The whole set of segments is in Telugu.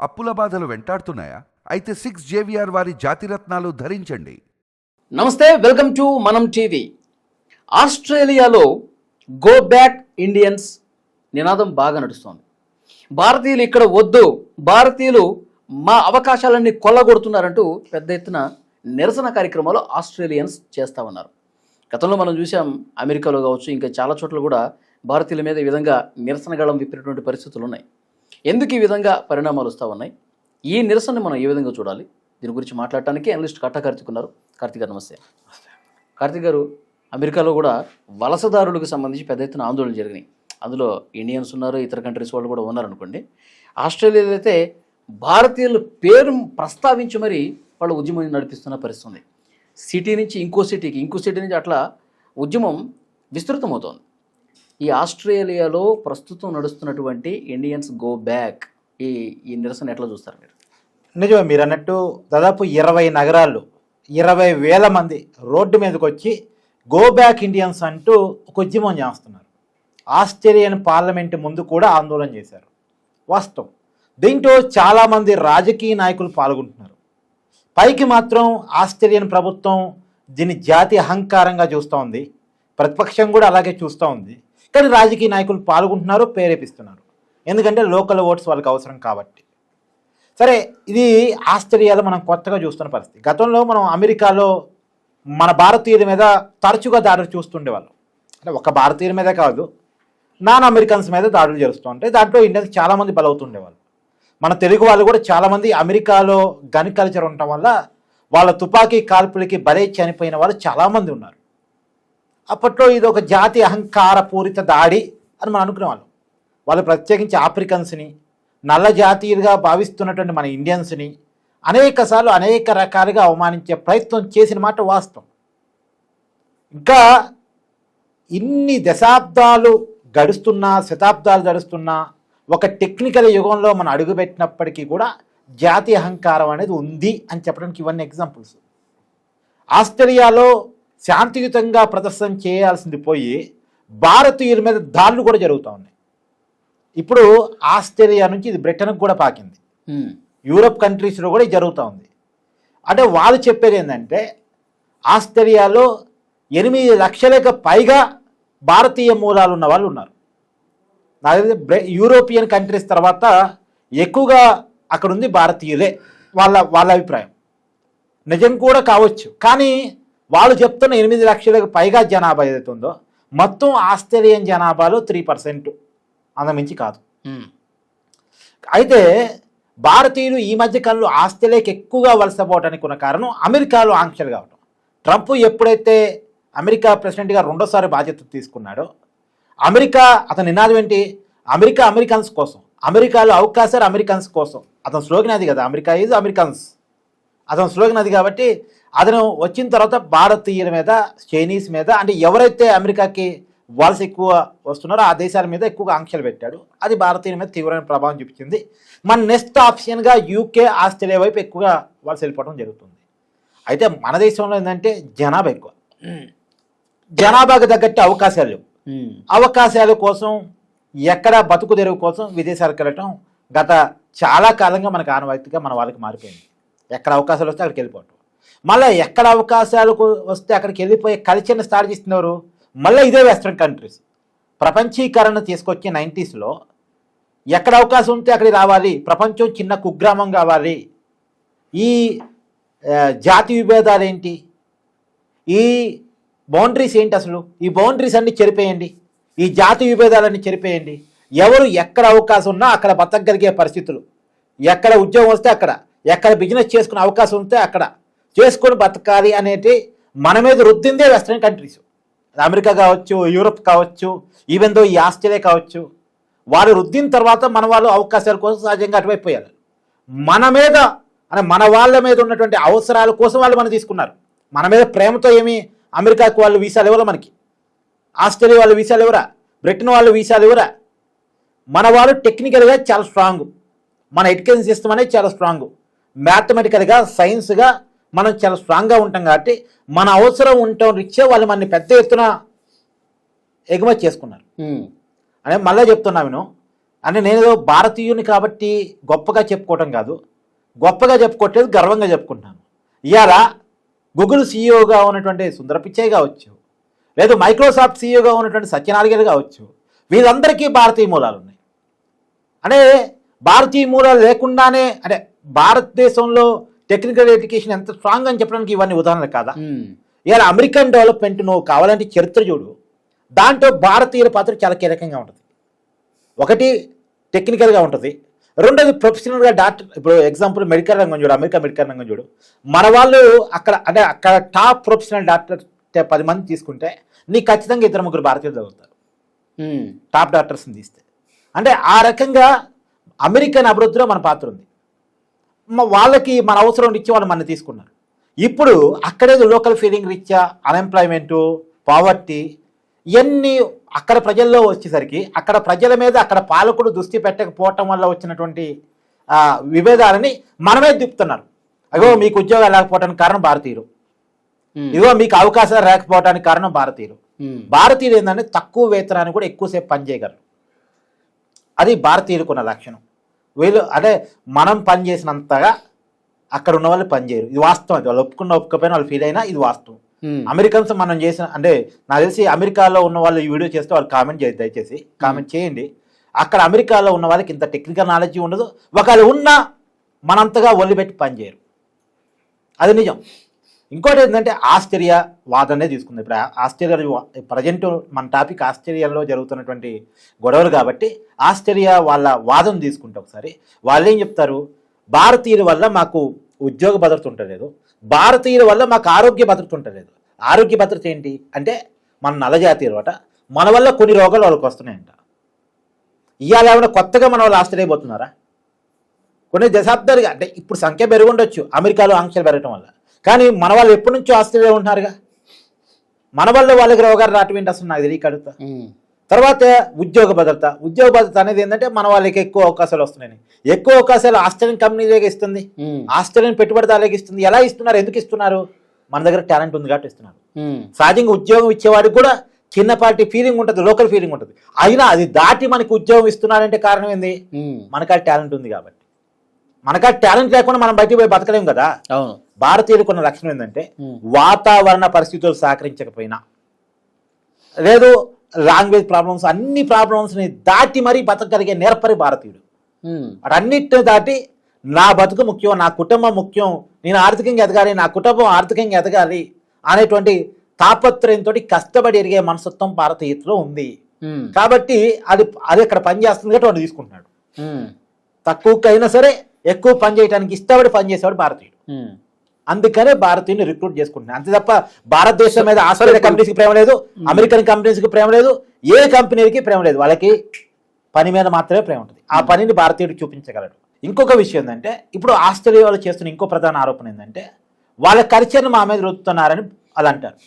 అప్పుల బాధలు వెంటాడుతున్నాయా? అయితే 6 జేవిఆర్ వారి జాతిరత్నాలు ధరించండి. నమస్తే, వెల్కమ్ టు మనం టీవీ. ఆస్ట్రేలియాలో గో బ్యాక్ ఇండియన్స్ నినాదం బాగా నడుస్తోంది. భారతీయులు ఇక్కడ వద్దు, భారతీయులు మా అవకాశాలన్నీ కొల్లగొడుతున్నారంటూ పెద్ద ఎత్తున నిరసన కార్యక్రమాలు ఆస్ట్రేలియన్స్ చేస్తూ ఉన్నారు. గతంలో మనం చూసాం, అమెరికాలో కావచ్చు, ఇంకా చాలా చోట్ల కూడా భారతీయుల మీద ఈ విధంగా నిరసన గళం విప్పినటువంటి పరిస్థితులు ఉన్నాయి. ఎందుకు ఈ విధంగా పరిణామాలు వస్తూ ఉన్నాయి? ఈ నిరసనని మనం ఏ విధంగా చూడాలి? దీని గురించి మాట్లాడటానికి అనలిస్ట్ కట్టా కార్తిక్ ఉన్నారు. కార్తిక్ గారు నమస్తే. కార్తిక్ గారు, అమెరికాలో కూడా వలసదారులకు సంబంధించి పెద్ద ఎత్తున ఆందోళనలు జరిగినాయి. అందులో ఇండియన్స్ ఉన్నారు, ఇతర కంట్రీస్ వాళ్ళు కూడా ఉన్నారనుకోండి. ఆస్ట్రేలియాలో అయితే భారతీయుల పేరు ప్రస్తావించి మరి వాళ్ళు ఉద్యమం నడిపిస్తున్న పరిస్థితి ఉంది. సిటీ నుంచి ఇంకో సిటీ నుంచి అట్లా ఉద్యమం విస్తృతమవుతోంది. ఈ ఆస్ట్రేలియాలో ప్రస్తుతం నడుస్తున్నటువంటి ఇండియన్స్ గో బ్యాక్ ఈ నిరసన ఎట్లా చూస్తారు మీరు? నిజమే, మీరు అన్నట్టు దాదాపు 20 నగరాల్లో 20,000 మంది రోడ్డు మీదకి వచ్చి గో బ్యాక్ ఇండియన్స్ అంటూ ఒక ఉద్యమం చేస్తున్నారు. ఆస్ట్రేలియన్ పార్లమెంటు ముందు కూడా ఆందోళన చేశారు. వాస్తవం, దీంట్లో చాలామంది రాజకీయ నాయకులు పాల్గొంటున్నారు. పైకి మాత్రం ఆస్ట్రేలియన్ ప్రభుత్వం దీన్ని జాతి అహంకారంగా చూస్తూ ఉంది, ప్రతిపక్షం కూడా అలాగే చూస్తూ ఉంది. కానీ రాజకీయ నాయకులు పాల్గొంటున్నారు, ప్రేరేపిస్తున్నారు. ఎందుకంటే లోకల్ ఓట్స్ వాళ్ళకి అవసరం కాబట్టి. సరే, ఇది ఆస్ట్రేలియాలో మనం కొత్తగా చూస్తున్న పరిస్థితి. గతంలో మనం అమెరికాలో మన భారతీయుల మీద తరచుగా దాడులు చూస్తుండేవాళ్ళం. అంటే ఒక భారతీయుల మీదే కాదు, నాన్ అమెరికన్స్ మీద దాడులు జరుగుతూ ఉంటాయి. దాంట్లో ఇండియన్స్ చాలామంది బలవుతుండేవాళ్ళు. మన తెలుగు వాళ్ళు కూడా చాలామంది అమెరికాలో గన్ కల్చర్ ఉండటం వల్ల వాళ్ళ తుపాకీ కాల్పులకి బలై చనిపోయిన వాళ్ళు చాలామంది ఉన్నారు. అప్పట్లో ఇది ఒక జాతి అహంకార పూరిత దాడి అని మనం అనుకునేవాళ్ళం. వాళ్ళు ప్రత్యేకించి ఆఫ్రికన్స్ని, నల్ల జాతీయులుగా భావిస్తున్నటువంటి మన ఇండియన్స్ని అనేకసార్లు అనేక రకాలుగా అవమానించే ప్రయత్నం చేసిన మాట వాస్తవం. ఇంకా ఇన్ని దశాబ్దాలు గడుస్తున్నా, శతాబ్దాలు గడుస్తున్నా, ఒక టెక్నికల్ యుగంలో మనం అడుగుపెట్టినప్పటికీ కూడా జాతి అహంకారం అనేది ఉంది అని చెప్పడానికి ఇవన్నీ ఎగ్జాంపుల్స్. ఆస్ట్రేలియాలో శాంతియుతంగా ప్రదర్శన చేయాల్సింది పోయి భారతీయుల మీద దాడులు కూడా జరుగుతూ ఉన్నాయి. ఇప్పుడు ఆస్ట్రేలియా నుంచి ఇది బ్రిటన్కి కూడా పాకింది, యూరోప్ కంట్రీస్లో కూడా ఇది జరుగుతూ ఉంది. అంటే వాళ్ళు చెప్పేది ఏంటంటే ఆస్ట్రేలియాలో 8 లక్షలకు పైగా భారతీయ మూలాలు ఉన్న వాళ్ళు ఉన్నారు. యూరోపియన్ కంట్రీస్ తర్వాత ఎక్కువగా అక్కడ ఉంది భారతీయులే, వాళ్ళ అభిప్రాయం. నిజం కూడా కావచ్చు, కానీ వాళ్ళు చెప్తున్న 8 లక్షలకు పైగా జనాభా ఏదైతే ఉందో మొత్తం ఆస్ట్రేలియన్ జనాభాలో 3% అంతమించి కాదు. అయితే భారతీయులు ఈ మధ్య కాలంలో ఆస్ట్రేలియాకి ఎక్కువగా వలసపోవడానికి ఉన్న కారణం అమెరికాలో ఆంక్షలు కావడం. ట్రంప్ ఎప్పుడైతే అమెరికా ప్రెసిడెంట్గా 2వ సారి బాధ్యత తీసుకున్నాడో, అమెరికా అతని నినాదం ఏంటి? అమెరికా అమెరికన్స్ కోసం, అమెరికాలో అవకాశాలు అమెరికన్స్ కోసం. అతని స్లోగన్ అది కదా, అమెరికా ఈజ్ అమెరికన్స్. అతని స్లోగన్ అది కాబట్టి అతను వచ్చిన తర్వాత భారతీయుల మీద, చైనీస్ మీద, అంటే ఎవరైతే అమెరికాకి వలస ఎక్కువ వస్తున్నారో ఆ దేశాల మీద ఎక్కువగా ఆంక్షలు పెట్టాడు. అది భారతీయుల మీద తీవ్రమైన ప్రభావం చూపించింది. మన నెక్స్ట్ ఆప్షన్గా యూకే, ఆస్ట్రేలియా వైపు ఎక్కువగా వలస వెళ్ళిపోవడం జరుగుతుంది. అయితే మన దేశంలో ఏంటంటే జనాభా ఎక్కువ, జనాభాకు తగ్గట్టు అవకాశాలు లేవు. అవకాశాల కోసం, ఎక్కడ బతుకు తెరువు కోసం విదేశాలకు వెళ్ళటం గత చాలా కాలంగా మనకు ఆనవాయితీగా మన వాళ్ళకి మారిపోయింది. ఎక్కడ అవకాశాలు వస్తే అక్కడికి వెళ్ళిపోవటం. మళ్ళీ ఎక్కడ అవకాశాలు వస్తే అక్కడికి వెళ్ళిపోయే కల్చర్ని స్టార్ట్ చేస్తున్నారు మళ్ళీ ఇదే వెస్ట్రన్ కంట్రీస్. ప్రపంచీకరణ తీసుకొచ్చే 90sలో ఎక్కడ అవకాశం ఉంటే అక్కడికి రావాలి, ప్రపంచం చిన్న కుగ్రామం కావాలి, ఈ జాతి విభేదాలు ఏంటి, ఈ బౌండరీస్ ఏంటి, అసలు ఈ బౌండరీస్ అన్ని చెరిపేయండి, ఈ జాతి విభేదాలన్నీ చెరిపేయండి. ఎవరు ఎక్కడ అవకాశం ఉన్నా అక్కడ బతకగలిగే పరిస్థితులు, ఎక్కడ ఉద్యోగం వస్తే అక్కడ, ఎక్కడ బిజినెస్ చేసుకునే అవకాశం ఉంటే అక్కడ చేసుకొని బతకాలి అనేది మన మీద రుద్దిందే వెస్ట్రన్ కంట్రీస్. అమెరికా కావచ్చు, యూరోప్ కావచ్చు, ఈవెన్ దో ఈ ఆస్ట్రేలియా కావచ్చు. వాళ్ళు రుద్దిన తర్వాత మన వాళ్ళు అవకాశాల కోసం సహజంగా అటువైపు పోయారు. మన మీద, అంటే మన వాళ్ళ మీద ఉన్నటువంటి అవసరాల కోసం వాళ్ళు మనం తీసుకున్నారు. మన మీద ప్రేమతో ఏమి అమెరికాకు వాళ్ళు వీసాలు ఇవ్వరా, మనకి ఆస్ట్రేలియా వాళ్ళు వీసాలు ఇవ్వరా, బ్రిటన్ వాళ్ళు వీసాలు ఇవ్వరా. మన వాళ్ళు టెక్నికల్గా చాలా స్ట్రాంగ్, మన ఎడ్యుకేషన్ సిస్టమ్ అనేది చాలా స్ట్రాంగ్, మ్యాథమెటికల్గా, సైన్స్గా మనం చాలా స్ట్రాంగ్గా ఉంటాం. కాబట్టి మన అవసరం ఉండటం రీత్యా వాళ్ళు మనని పెద్ద ఎత్తున ఎగుమతి చేసుకున్నారు. అనే మళ్ళీ చెప్తున్నా నేను, అంటే నేను భారతీయుని కాబట్టి గొప్పగా చెప్పుకోవటం కాదు, గొప్పగా చెప్పుకోవట్లేదు, గర్వంగా చెప్పుకుంటున్నాను. ఇవాళ గూగుల్ సీఈఓగా ఉన్నటువంటి సుందర పిచ్చయ్ కావచ్చు, లేదు మైక్రోసాఫ్ట్ సీఈఓగా ఉన్నటువంటి సత్యనారాయణ కావచ్చు, వీళ్ళందరికీ భారతీయ మూలాలు ఉన్నాయి. అంటే భారతీయ మూలాలు లేకుండానే అంటే భారతదేశంలో టెక్నికల్ ఎడ్యుకేషన్ ఎంత స్ట్రాంగ్ అని చెప్పడానికి ఇవన్నీ ఉదాహరణలు కాదా? ఇవాళ అమెరికన్ డెవలప్మెంట్ నువ్వు కావాలంటే చరిత్ర చూడు, దాంట్లో భారతీయుల పాత్ర చాలా కీలకంగా ఉంటుంది. ఒకటి టెక్నికల్గా ఉంటుంది, రెండోది ప్రొఫెషనల్గా డాక్టర్. ఇప్పుడు ఎగ్జాంపుల్ మెడికల్ రంగం చూడు, అమెరికా మెడికల్ రంగం చూడు. మన వాళ్ళు అక్కడ టాప్ ప్రొఫెషనల్ డాక్టర్ 10 మంది తీసుకుంటే నీకు ఖచ్చితంగా 2-3 భారతీయులు చదువుతారు, టాప్ డాక్టర్స్ని తీస్తే. అంటే ఆ రకంగా అమెరికన్ అభివృద్ధిలో మన పాత్ర ఉంది. వాళ్ళకి మన అవసరం ఇచ్చి వాళ్ళు మన తీసుకున్నారు. ఇప్పుడు అక్కడేదో లోకల్ ఫీలింగ్ రీత్యా అన్ఎంప్లాయ్మెంటు, పావర్టీ ఇవన్నీ అక్కడ ప్రజల్లో వచ్చేసరికి అక్కడ ప్రజల మీద అక్కడ పాలకుడు దృష్టి పెట్టకపోవటం వల్ల వచ్చినటువంటి విభేదాలని మనమే దిప్పుతున్నారు. అగో మీకు ఉద్యోగాలు లేకపోవడానికి కారణం భారతీయులు, ఇదిగో మీకు అవకాశాలు లేకపోవడానికి కారణం భారతీయులు. భారతీయులు ఏంటంటే తక్కువ వేతనాన్ని కూడా ఎక్కువసేపు పనిచేయగలరు, అది భారతీయులకు ఉన్న లక్షణం. వీళ్ళు అంటే మనం పనిచేసినంతగా అక్కడ ఉన్న వాళ్ళు పనిచేయరు, ఇది వాస్తవం. అది వాళ్ళు ఒప్పుకపోయినా వాళ్ళు ఫీల్ అయినా ఇది వాస్తవం. అమెరికన్స్ మనం చేసిన అంటే నాకు తెలిసి అమెరికాలో ఉన్న వాళ్ళు ఈ వీడియో చేస్తే వాళ్ళు కామెంట్ చేయండి, దయచేసి కామెంట్ చేయండి. అక్కడ అమెరికాలో ఉన్న వాళ్ళకి ఇంత టెక్నికల్ నాలెడ్జ్ ఉండదు, ఒకవేళ ఉన్నా మనంతగా ఒళ్ళిపెట్టి పనిచేయరు, అది నిజం. ఇంకోటి ఏంటంటే ఆస్ట్రేలియా వాదనే తీసుకుంది. ఇప్పుడు ఆస్ట్రేలియా ప్రజెంట్ మన టాపిక్ ఆస్ట్రేలియాలో జరుగుతున్నటువంటి గొడవలు కాబట్టి ఆస్ట్రేలియా వాళ్ళ వాదన తీసుకుంటే ఒకసారి వాళ్ళు ఏం చెప్తారు, భారతీయుల వల్ల మాకు ఉద్యోగ భద్రత ఉండలేదు, భారతీయుల వల్ల మాకు ఆరోగ్య భద్రత ఉండలేదు. ఆరోగ్య భద్రత ఏంటి అంటే మన నల్లజాతీయులు అట, మన వల్ల కొన్ని రోగాలు వాళ్ళకి వస్తున్నాయంట. ఇవాళ ఏమైనా కొత్తగా మన వాళ్ళు ఆస్ట్రేలియా పోతున్నారా? కొన్ని దశాబ్దాలుగా అంటే ఇప్పుడు సంఖ్య పెరుగుండొచ్చు అమెరికాలో ఆంక్షలు పెరగడం వల్ల, కానీ మన వాళ్ళు ఎప్పటి నుంచో ఆస్ట్రేలియా ఉంటున్నారుగా, మన వల్ల వాళ్ళకి రోగాలు రావటం ఏంటి అసలు నాకు తెలియక అడుగుతా. తర్వాత ఉద్యోగ భద్రత. ఉద్యోగ భద్రత అనేది ఏంటంటే మన వాళ్ళకి ఎక్కువ అవకాశాలు వస్తున్నాయి. ఎక్కువ అవకాశాలు ఆస్ట్రేలియన్ కంపెనీలే ఇస్తుంది, ఆస్ట్రేలియన్ పెట్టుబడిదారులకి ఇస్తుంది. ఎలా ఇస్తున్నారు, ఎందుకు ఇస్తున్నారు? మన దగ్గర టాలెంట్ ఉంది కాబట్టి ఇస్తున్నారు. సహజంగా ఉద్యోగం ఇచ్చేవాడికి కూడా చిన్నపాటి ఫీలింగ్ ఉంటుంది, లోకల్ ఫీలింగ్ ఉంటుంది. అయినా అది దాటి మనకి ఉద్యోగం ఇస్తున్నారంటే కారణం ఏంది? మనకా టాలెంట్ ఉంది కాబట్టి. మనకా టాలెంట్ లేకుండా మనం బయటికి పోయి బతకలేం కదా. భారతీయులకు ఉన్న లక్షణం ఏంటంటే వాతావరణ పరిస్థితులు సహకరించకపోయినా, లేదు లాంగ్వేజ్ ప్రాబ్లమ్స్, అన్ని ప్రాబ్లమ్స్ని దాటి మరీ బతకగలిగే నేర్పరి భారతీయుడు. అన్నిటిని దాటి నా బతుకు ముఖ్యం, నా కుటుంబం ముఖ్యం, నేను ఆర్థికంగా ఎదగాలి, నా కుటుంబం ఆర్థికంగా ఎదగాలి అనేటువంటి తాపత్రయంతో కష్టపడి ఎరిగే మనస్తత్వం భారతీయతలో ఉంది. కాబట్టి అది ఇక్కడ పని చేస్తుంది కాబట్టి వాడు తీసుకుంటున్నాడు. తక్కువకైనా సరే ఎక్కువ పని చేయడానికి ఇష్టపడి పనిచేసేవాడు భారతీయుడు. అందుకనే భారతీయుని రిక్రూట్ చేసుకుంటున్నాను. అంతే తప్ప భారతదేశం మీద ఆస్ట్రేలియా కంపెనీస్కి ప్రేమ లేదు, అమెరికన్ కంపెనీస్కి ప్రేమ లేదు, ఏ కంపెనీకి ప్రేమ లేదు. వాళ్ళకి పని మీద మాత్రమే ప్రేమ ఉంటుంది. ఆ పనిని భారతీయుడు చూపించగలడు. ఇంకొక విషయం ఏంటంటే ఇప్పుడు ఆస్ట్రేలియా వాళ్ళు చేస్తున్న ఇంకో ప్రధాన ఆరోపణ ఏంటంటే వాళ్ళ కల్చర్ని మా మీద రుద్దుతున్నారని వాళ్ళు అంటారు.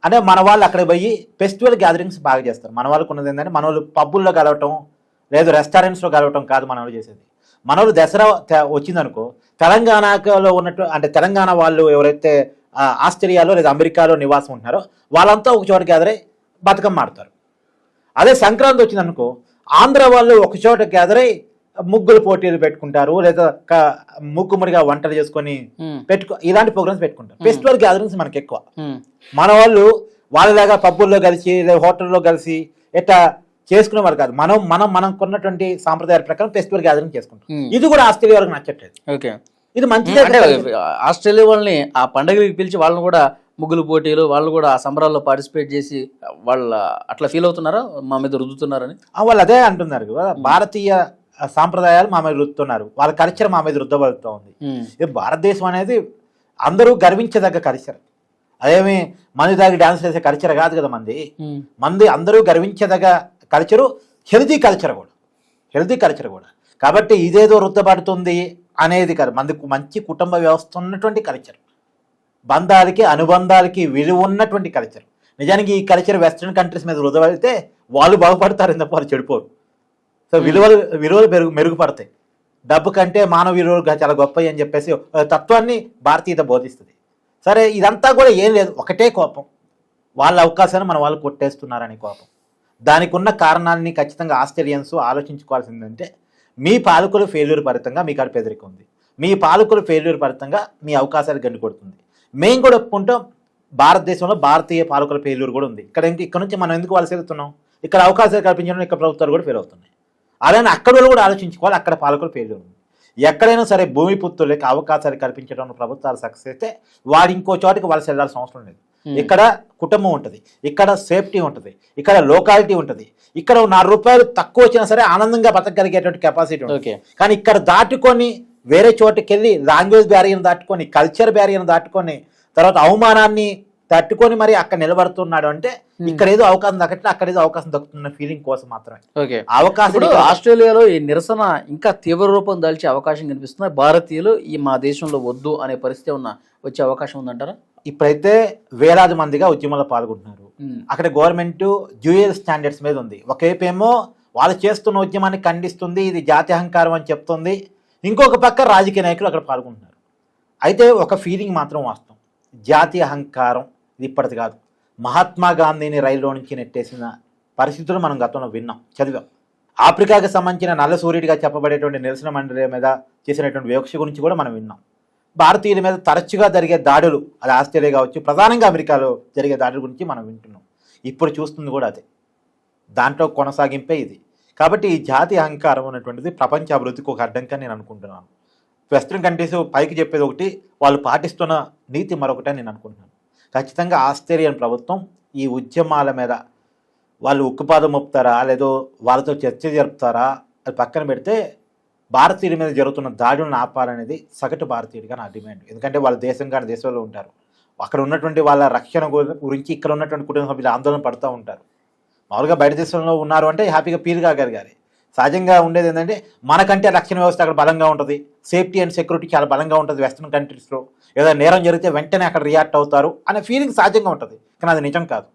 అంటే మన వాళ్ళు అక్కడ పోయి ఫెస్టివల్ గ్యాదరింగ్స్ బాగా చేస్తారు. మన వాళ్ళకు ఉన్నది ఏంటంటే మన వాళ్ళు పబ్బుల్లో కలవటం, లేదు రెస్టారెంట్స్లో కలవటం కాదు మన వాళ్ళు చేసేది. మన వాళ్ళు దసరా వచ్చిందనుకో, తెలంగాణలో ఉన్నట్టు అంటే తెలంగాణ వాళ్ళు ఎవరైతే ఆస్ట్రేలియాలో లేదా అమెరికాలో నివాసం ఉంటున్నారో వాళ్ళంతా ఒక చోట గ్యాదరై బతుకమ్మ ఆడతారు. అదే సంక్రాంతి వచ్చిందనుకో ఆంధ్ర వాళ్ళు ఒక చోట గ్యాదరై ముగ్గులు పోటీలు పెట్టుకుంటారు, లేదా ముక్కుముడిగా వంటలు చేసుకొని ఇలాంటి ప్రోగ్రామ్స్ పెట్టుకుంటారు. ఫెస్టివల్ గ్యాదరింగ్స్ మనకి ఎక్కువ. మన వాళ్ళు వాళ్ళలాగా పబ్బుల్లో కలిసి లేదా హోటల్లో కలిసి ఎట్లా చేసుకునేవారు కాదు. మనం కొన్నటువంటి సాంప్రదాయాల ప్రకారం ఫెస్టివల్ గ్యాదరింగ్ చేసుకుంటాం. ఇది కూడా ఆస్ట్రేలియా వాళ్ళకి నచ్చట్లేదు. ఇది మంచిదే. ఆస్ట్రేలియా వాళ్ళని ఆ పండుగకి పిలిచి వాళ్ళని కూడా ముగ్గులు పోటీలు వాళ్ళు కూడా ఆ సంబరాల్లో పార్టిసిపేట్ చేసి వాళ్ళ అట్లా ఫీల్ అవుతున్నారా మా మీద రుద్దుతున్నారని? వాళ్ళు అదే అంటున్నారు కదా, భారతీయ సాంప్రదాయాలు మా మీద రుద్దుతున్నారు, వాళ్ళ కల్చర్ మా మీద రుద్దబడుతూ ఉంది. భారతదేశం అనేది అందరూ గర్వించదగ్గ కల్చర్. అదేమి మంది దాగి డాన్స్ చేసే కల్చర్ కాదు కదా మంది అందరూ గర్వించదగ్గ కల్చరు, హెల్తీ కల్చర్ కూడా. కాబట్టి ఇదేదో రుద్దబడుతుంది అనేది కాదు, మంచి కుటుంబ వ్యవస్థ ఉన్నటువంటి కల్చర్, బంధాలకి అనుబంధాలకి విలువ ఉన్నటువంటి కల్చర్. నిజానికి ఈ కల్చర్ వెస్ట్రన్ కంట్రీస్ మీద రుద్దబడితే వాళ్ళు బాగుపడతారు, ఎందుకు వాళ్ళు చెడిపోరు. సో విలువలు మెరుగుపడతాయి. డబ్బు కంటే మానవ విలువలు చాలా గొప్పవి అని చెప్పేసి తత్వాన్ని భారతీయత బోధిస్తుంది. సరే, ఇదంతా కూడా ఏం లేదు, ఒకటే కోపం, వాళ్ళ అవకాశాన్ని మన వాళ్ళు కొట్టేస్తున్నారని కోపం. దానికి ఉన్న కారణాన్ని ఖచ్చితంగా ఆస్ట్రేలియన్స్ ఆలోచించుకోవాల్సిందంటే మీ పాలకులు ఫెయిల్యూర్ ఫలితంగా మీ కాడ పేదరికం ఉంది, మీ పాలకులు ఫెయిల్యూర్ ఫలితంగా మీ అవకాశాలు గండి కొడుతుంది. మేము కూడా ఒప్పుకుంటాం భారతదేశంలో భారతీయ పాలకుల ఫెయిల్యూర్ కూడా ఉంది. ఇక్కడ నుంచి మనం ఎందుకు వలస వెళ్తున్నాం? ఇక్కడ అవకాశాలు కల్పించడం ఇక్కడ ప్రభుత్వాలు కూడా ఫెయిల్ అవుతున్నాయి. అలానే అక్కడ వాళ్ళు కూడా ఆలోచించుకోవాలి, అక్కడ పాలకులు ఫెయిల్యూర్ ఉంది. ఎక్కడైనా సరే భూమిపుత్రులకి అవకాశాలు కల్పించడంలో ప్రభుత్వాలు సక్సెస్ అయితే వాడు ఇంకో చోటికి వలస వెళ్ళాల్సిన అవసరం లేదు. ఇక్కడ కుటుంబం ఉంటుంది, ఇక్కడ సేఫ్టీ ఉంటుంది, ఇక్కడ లోకాలిటీ ఉంటుంది, ఇక్కడ ₹4 తక్కువ వచ్చినా సరే ఆనందంగా బతకగలిగేటువంటి కెపాసిటీ ఉంటుంది. కానీ ఇక్కడ దాటుకొని వేరే చోటుకి వెళ్ళి లాంగ్వేజ్ బ్యారియర్ని దాటుకొని కల్చర్ బ్యారియర్ని దాటుకొని తర్వాత అవమానాన్ని తట్టుకొని మరి అక్కడ నిలబడుతున్నాడు అంటే ఇక్కడ ఏదో అవకాశం దక్కట్లే, అక్కడ ఏదో అవకాశం దక్కుతున్న ఫీలింగ్ కోసం మాత్రమే. అవకాశం ఆస్ట్రేలియాలో ఈ నిరసన ఇంకా తీవ్ర రూపం దాల్చే అవకాశం కనిపిస్తుంది. భారతీయులు ఈ మా దేశంలో వద్దు అనే పరిస్థితి వచ్చే అవకాశం ఉందంటారా? ఇప్పుడైతే వేలాది మందిగా ఉద్యమంలో పాల్గొంటున్నారు. అక్కడ గవర్నమెంట్ డ్యూయల్ స్టాండర్డ్స్ మీద ఉంది. ఒకవైపు ఏమో వాళ్ళు చేస్తున్న ఉద్యమాన్ని ఖండిస్తుంది, ఇది జాతి అహంకారం అని చెప్తుంది. ఇంకొక పక్క రాజకీయ నాయకులు అక్కడ పాల్గొంటున్నారు. అయితే ఒక ఫీలింగ్ మాత్రం వాస్తవం, జాతీయ అహంకారం ఇది ఇప్పటిది కాదు. మహాత్మా గాంధీని రైల్లో నుంచి నెట్టేసిన పరిస్థితులు మనం గతంలో విన్నాం, చదివాం. ఆఫ్రికాకి సంబంధించిన నల్ల సూర్యుడిగా చెప్పబడేటువంటి నెల్సన్ మండేలా మీద చేసినటువంటి వివక్ష గురించి కూడా మనం విన్నాం. భారతీయుల మీద తరచుగా జరిగే దాడులు, అది ఆస్ట్రేలియా కావచ్చు, ప్రధానంగా అమెరికాలో జరిగే దాడుల గురించి మనం వింటున్నాం. ఇప్పుడు చూస్తుంది కూడా అదే, దాంట్లో కొనసాగింపే ఇది. కాబట్టి ఈ జాతి అహంకారం అనేటువంటిది ప్రపంచ అభివృద్ధికి ఒక అడ్డంగా నేను అనుకుంటున్నాను. వెస్ట్రన్ కంట్రీస్ పైకి చెప్పేది ఒకటి, వాళ్ళు పాటిస్తున్న నీతి మరొకటి నేను అనుకుంటున్నాను. ఖచ్చితంగా ఆస్ట్రేలియన్ ప్రభుత్వం ఈ ఉద్యమాల మీద వాళ్ళు ఉక్కుపాదం మోపుతారా లేదో వాళ్ళతో చర్చ జరుపుతారా అది పక్కన పెడితే, భారతీయుల మీద జరుగుతున్న దాడులను ఆపాలనేది సగటు భారతీయుడిగా నా డిమాండ్. ఎందుకంటే వాళ్ళ దేశంగా దేశంలో ఉంటారు, అక్కడ ఉన్నటువంటి వాళ్ళ రక్షణ గురించి ఇక్కడ ఉన్నటువంటి కుటుంబ సభ్యులు ఆందోళన పడుతూ ఉంటారు. మామూలుగా బయట దేశంలో ఉన్నారు అంటే హ్యాపీగా ఫీల్ కాగలిగారు. సహజంగా ఉండేది ఏంటంటే మనకంటే రక్షణ వ్యవస్థ అక్కడ బలంగా ఉంటుంది, సేఫ్టీ అండ్ సెక్యూరిటీ చాలా బలంగా ఉంటుంది వెస్ట్రన్ కంట్రీస్లో. ఏదైనా నేరం జరిగితే వెంటనే అక్కడ రియాక్ట్ అవుతారు అనే ఫీలింగ్ సహజంగా ఉంటుంది. కానీ అది నిజం కాదు.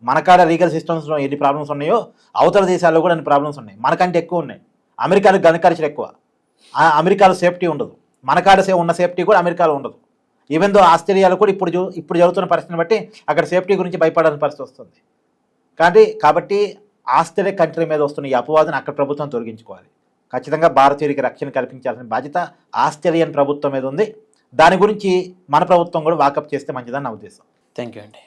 మనకాడ లీగల్ సిస్టమ్స్లో ఎన్ని ప్రాబ్లమ్స్ ఉన్నాయో అవతల దేశాల్లో కూడా అన్ని ప్రాబ్లమ్స్ ఉన్నాయి, మనకంటే ఎక్కువ ఉన్నాయి. అమెరికాలో గన్ కల్చర్ ఎక్కువ, అమెరికాలో సేఫ్టీ ఉండదు. మనకాడ ఉన్న సేఫ్టీ కూడా అమెరికాలో ఉండదు. ఈవెన్ దో ఆస్ట్రేలియాలో కూడా ఇప్పుడు జరుగుతున్న పరిస్థితిని బట్టి అక్కడ సేఫ్టీ గురించి భయపడాల్సిన పరిస్థితి వస్తుంది. కాబట్టి ఆస్ట్రేలియా కంట్రీ మీద వస్తున్న ఈ అపవాదం అక్కడ ప్రభుత్వం తొలగించుకోవాలి. ఖచ్చితంగా భారతీయుడికి రక్షణ కల్పించాల్సిన బాధ్యత ఆస్ట్రేలియన్ ప్రభుత్వం మీద ఉంది. దాని గురించి మన ప్రభుత్వం కూడా వాకప్ చేస్తే మంచిదని నా ఉద్దేశం. థ్యాంక్ యూ అండి.